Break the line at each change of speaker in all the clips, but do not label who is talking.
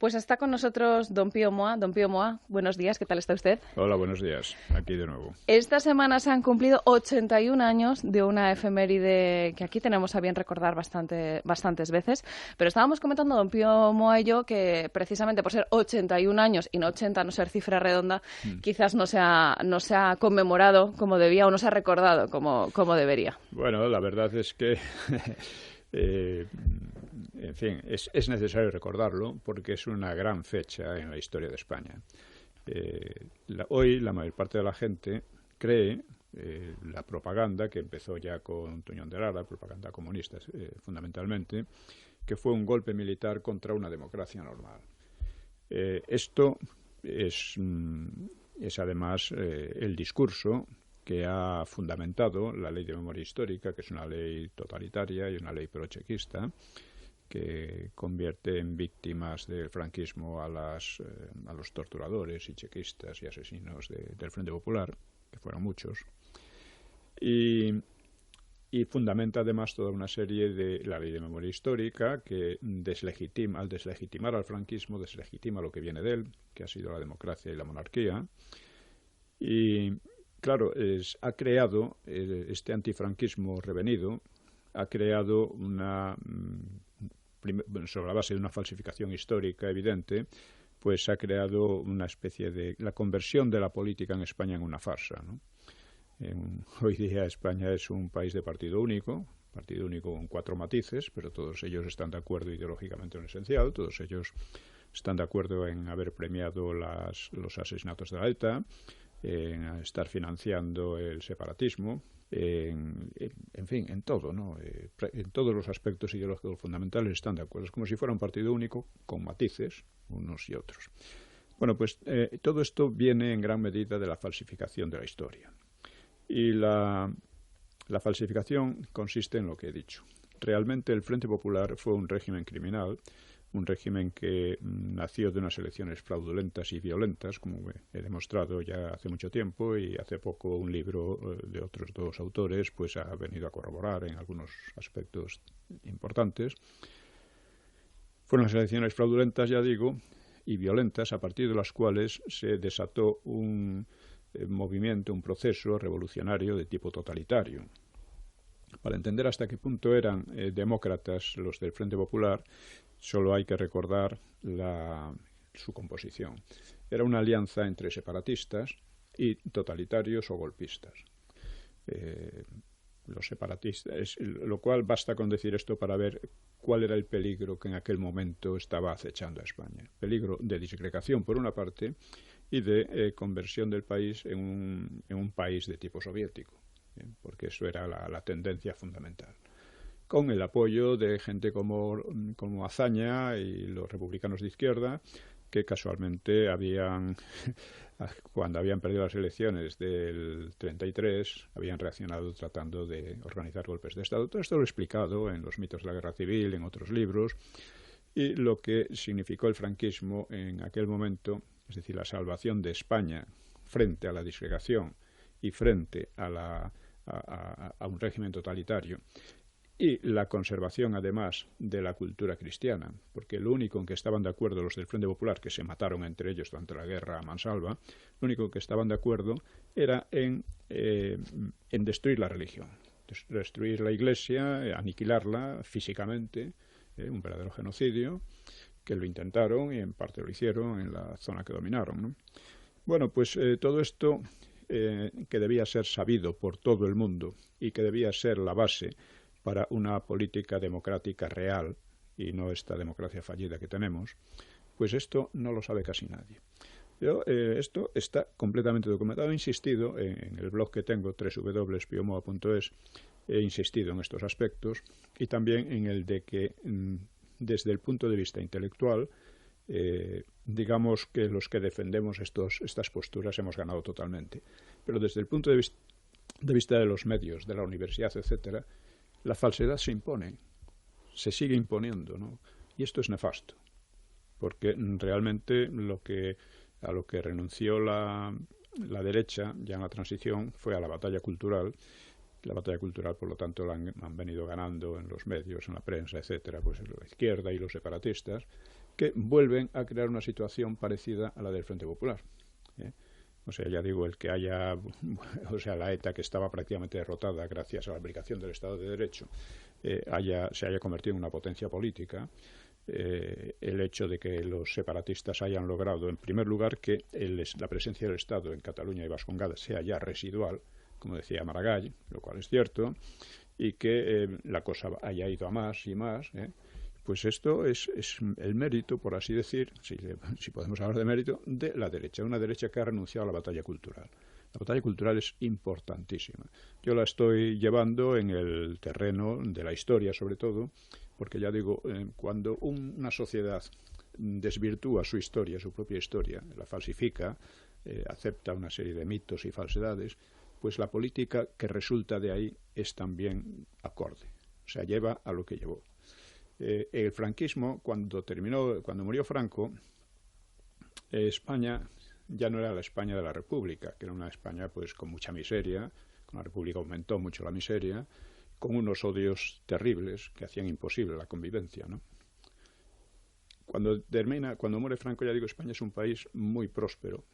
Pues está con nosotros don Pío Moa. Don Pío Moa, buenos días, ¿qué tal está usted?
Hola, buenos días. Aquí de nuevo.
Esta semana se han cumplido 81 años de una efeméride que aquí tenemos a bien recordar bastantes veces, pero estábamos comentando don Pío Moa y yo que precisamente por ser 81 años y no 80, no ser cifra redonda, quizás no se ha conmemorado como debía o no se ha recordado como debería.
Bueno, la verdad es que en fin, es necesario recordarlo porque es una gran fecha en la historia de España. Hoy la mayor parte de la gente cree la propaganda que empezó ya con Tuñón de Lara, propaganda comunista fundamentalmente, que fue un golpe militar contra una democracia normal. Esto es además el discurso que ha fundamentado la Ley de Memoria Histórica, que es una ley totalitaria y una ley prochequista, que convierte en víctimas del franquismo a los torturadores y chequistas y asesinos del Frente Popular, que fueron muchos, y fundamenta además toda una serie de la Ley de Memoria Histórica que al deslegitimar al franquismo, deslegitima lo que viene de él, que ha sido la democracia y la monarquía, y claro, ha creado este antifranquismo revenido, ha creado sobre la base de una falsificación histórica evidente, pues ha creado una especie de la conversión de la política en España en una farsa, ¿no? Hoy día España es un país de partido único con 4 matices, pero todos ellos están de acuerdo ideológicamente en lo esencial, todos ellos están de acuerdo en haber premiado los asesinatos de la ETA, en estar financiando el separatismo, en fin, en todo, ¿no? En todos los aspectos ideológicos fundamentales están de acuerdo. Es como si fuera un partido único con matices, unos y otros. Bueno, pues todo esto viene en gran medida de la falsificación de la historia. Y la falsificación consiste en lo que he dicho. Realmente el Frente Popular fue un régimen criminal, un régimen que nació de unas elecciones fraudulentas y violentas, como he demostrado ya hace mucho tiempo, y hace poco un libro de otros 2 autores pues ha venido a corroborar en algunos aspectos importantes. Fueron las elecciones fraudulentas, ya digo, y violentas, a partir de las cuales se desató un movimiento, un proceso revolucionario de tipo totalitario. Para entender hasta qué punto eran demócratas los del Frente Popular, solo hay que recordar su composición. Era una alianza entre separatistas y totalitarios o golpistas. Los separatistas, lo cual basta con decir esto para ver cuál era el peligro que en aquel momento estaba acechando a España. Peligro de disgregación por una parte y de conversión del país en un país de tipo soviético, porque eso era la tendencia fundamental, con el apoyo de gente como Azaña y los republicanos de izquierda, que casualmente cuando habían perdido las elecciones del 33, habían reaccionado tratando de organizar golpes de Estado. Todo esto lo he explicado en Los mitos de la guerra civil, en otros libros, y lo que significó el franquismo en aquel momento, es decir, la salvación de España frente a la disgregación y frente a un régimen totalitario, y la conservación además de la cultura cristiana, porque lo único en que estaban de acuerdo los del Frente Popular, que se mataron entre ellos durante la guerra a mansalva, lo único que estaban de acuerdo era en destruir la religión, destruir la Iglesia, aniquilarla físicamente, un verdadero genocidio, que lo intentaron y en parte lo hicieron en la zona que dominaron, ¿no? Bueno, pues todo esto que debía ser sabido por todo el mundo y que debía ser la base para una política democrática real y no esta democracia fallida que tenemos, pues esto no lo sabe casi nadie. Esto está completamente documentado. He insistido en el blog que tengo, www.piomoa.es, he insistido en estos aspectos y también en el de que desde el punto de vista intelectual, digamos que los que defendemos estas posturas hemos ganado totalmente. Pero desde el punto de vista de los medios, de la universidad, etcétera, la falsedad se impone, se sigue imponiendo, ¿no? Y esto es nefasto, porque realmente a lo que renunció la derecha ya en la transición fue a la batalla cultural. La batalla cultural, por lo tanto, la han venido ganando en los medios, en la prensa, etcétera, pues la izquierda y los separatistas, que vuelven a crear una situación parecida a la del Frente Popular. O sea, ya digo, el que haya, o sea, la ETA, que estaba prácticamente derrotada gracias a la aplicación del Estado de Derecho, se haya convertido en una potencia política. El hecho de que los separatistas hayan logrado, en primer lugar, que la presencia del Estado en Cataluña y Vascongada sea ya residual, como decía Maragall, lo cual es cierto, y que la cosa haya ido a más y más, pues esto es el mérito, por así decir, si podemos hablar de mérito, de la derecha, una derecha que ha renunciado a la batalla cultural. La batalla cultural es importantísima. Yo la estoy llevando en el terreno de la historia, sobre todo, porque ya digo, cuando una sociedad desvirtúa su historia, su propia historia, la falsifica, acepta una serie de mitos y falsedades, pues la política que resulta de ahí es también acorde, o sea, lleva a lo que llevó. El franquismo, cuando murió Franco, España ya no era la España de la República, que era una España pues con mucha miseria, con la República aumentó mucho la miseria, con unos odios terribles que hacían imposible la convivencia, ¿no? Cuando muere Franco, ya digo, España es un país muy próspero,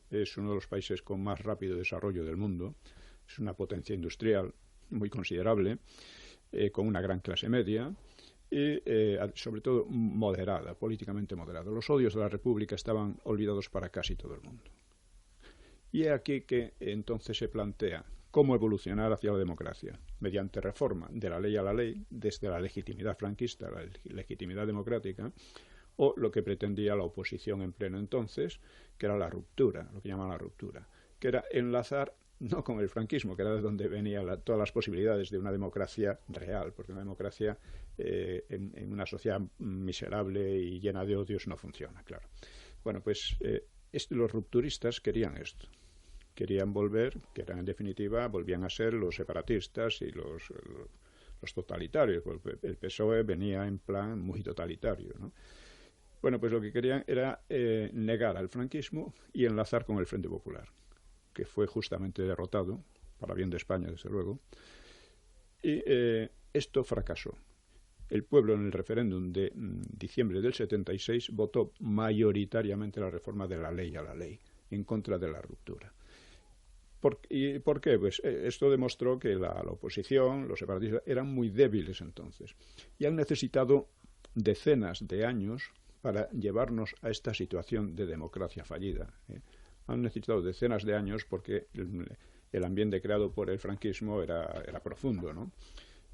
es uno de los países con más rápido desarrollo del mundo, es una potencia industrial muy considerable, con una gran clase media, y sobre todo moderada, políticamente moderada. Los odios de la República estaban olvidados para casi todo el mundo. Y es aquí que entonces se plantea cómo evolucionar hacia la democracia, mediante reforma de la ley a la ley, desde la legitimidad franquista a la legitimidad democrática, o lo que pretendía la oposición en pleno entonces, que era la ruptura, lo que llaman la ruptura, que era enlazar no con el franquismo, que era de donde venían todas las posibilidades de una democracia real, porque una democracia en una sociedad miserable y llena de odios no funciona, claro. Bueno, pues los rupturistas querían esto, querían volver, que eran en definitiva, volvían a ser los separatistas y los totalitarios, porque el PSOE venía en plan muy totalitario, ¿no? Bueno, pues lo que querían era negar al franquismo y enlazar con el Frente Popular, que fue justamente derrotado, para bien de España, desde luego, y esto fracasó. El pueblo en el referéndum de diciembre del 76 votó mayoritariamente la reforma de la ley a la ley, en contra de la ruptura. ¿Y por qué? Pues esto demostró que la oposición, los separatistas, eran muy débiles entonces, y han necesitado decenas de años para llevarnos a esta situación de democracia fallida. Han necesitado decenas de años porque el ambiente creado por el franquismo era profundo, ¿no?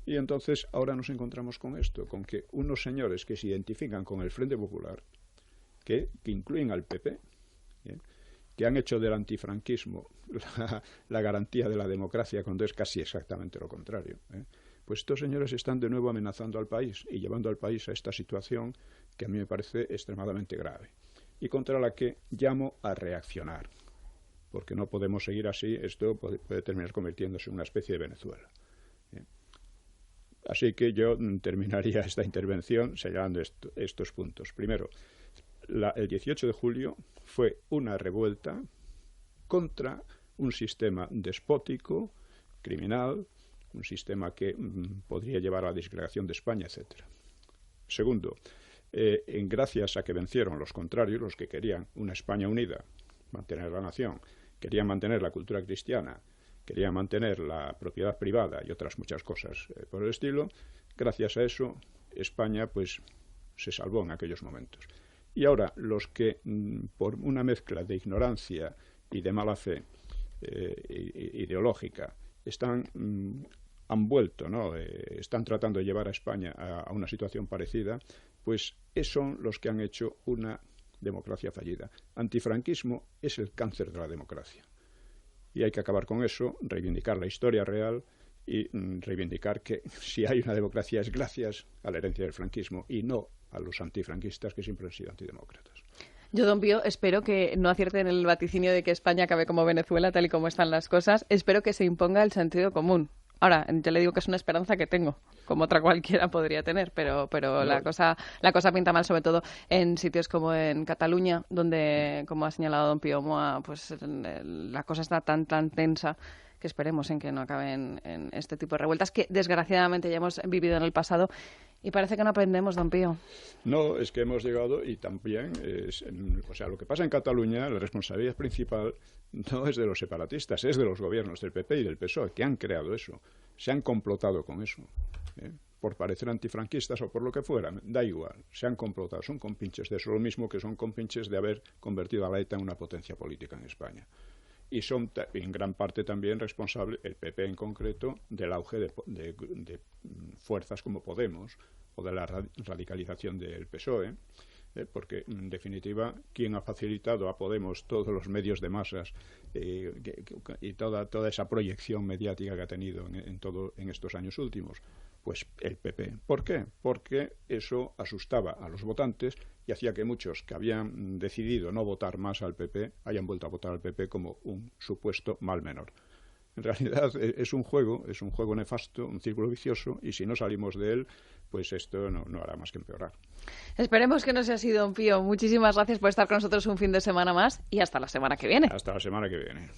Y entonces ahora nos encontramos con esto, con que unos señores que se identifican con el Frente Popular, que incluyen al PP, que han hecho del antifranquismo la garantía de la democracia, cuando es casi exactamente lo contrario, pues estos señores están de nuevo amenazando al país y llevando al país a esta situación que a mí me parece extremadamente grave, y contra la que llamo a reaccionar, porque no podemos seguir así. Esto puede terminar convirtiéndose en una especie de Venezuela. Así que yo terminaría esta intervención señalando estos puntos. Primero, el 18 de julio fue una revuelta contra un sistema despótico, criminal, un sistema que podría llevar a la disgregación de España, etcétera. Segundo, gracias a que vencieron los contrarios, los que querían una España unida, mantener la nación, querían mantener la cultura cristiana, querían mantener la propiedad privada y otras muchas cosas por el estilo, gracias a eso España pues se salvó en aquellos momentos. Y ahora los que por una mezcla de ignorancia y de mala fe ideológica han vuelto, ¿no? Están tratando de llevar a España a una situación parecida, pues son los que han hecho una democracia fallida. Antifranquismo es el cáncer de la democracia. Y hay que acabar con eso, reivindicar la historia real y reivindicar que si hay una democracia es gracias a la herencia del franquismo y no a los antifranquistas, que siempre han sido antidemócratas.
Yo, don Pío, espero que no acierten el vaticinio de que España acabe como Venezuela, tal y como están las cosas. Espero que se imponga el sentido común. Ahora, yo le digo que es una esperanza que tengo, como otra cualquiera podría tener, pero no. la cosa pinta mal, sobre todo en sitios como en Cataluña, donde, como ha señalado don Pío Moa, pues la cosa está tan tensa que esperemos en que no acaben en este tipo de revueltas que desgraciadamente ya hemos vivido en el pasado Y parece que no aprendemos, don Pío.
No, es que hemos llegado y también, o sea, lo que pasa en Cataluña, la responsabilidad principal no es de los separatistas, es de los gobiernos del PP y del PSOE, que han creado eso, se han complotado con eso, por parecer antifranquistas o por lo que fuera, da igual, se han complotado, son compinches de eso, lo mismo que son compinches de haber convertido a la ETA en una potencia política en España. Y son en gran parte también responsables, el PP en concreto, del auge de fuerzas como Podemos o de la radicalización del PSOE, porque en definitiva, ¿quién ha facilitado a Podemos todos los medios de masas y toda esa proyección mediática que ha tenido en estos años últimos? Pues el PP. ¿Por qué? Porque eso asustaba a los votantes y hacía que muchos que habían decidido no votar más al PP hayan vuelto a votar al PP como un supuesto mal menor. En realidad es un juego nefasto, un círculo vicioso, y si no salimos de él, pues esto no hará más que empeorar.
Esperemos que no sea así, don Pío. Muchísimas gracias por estar con nosotros un fin de semana más y hasta la semana que viene.
Hasta la semana que viene.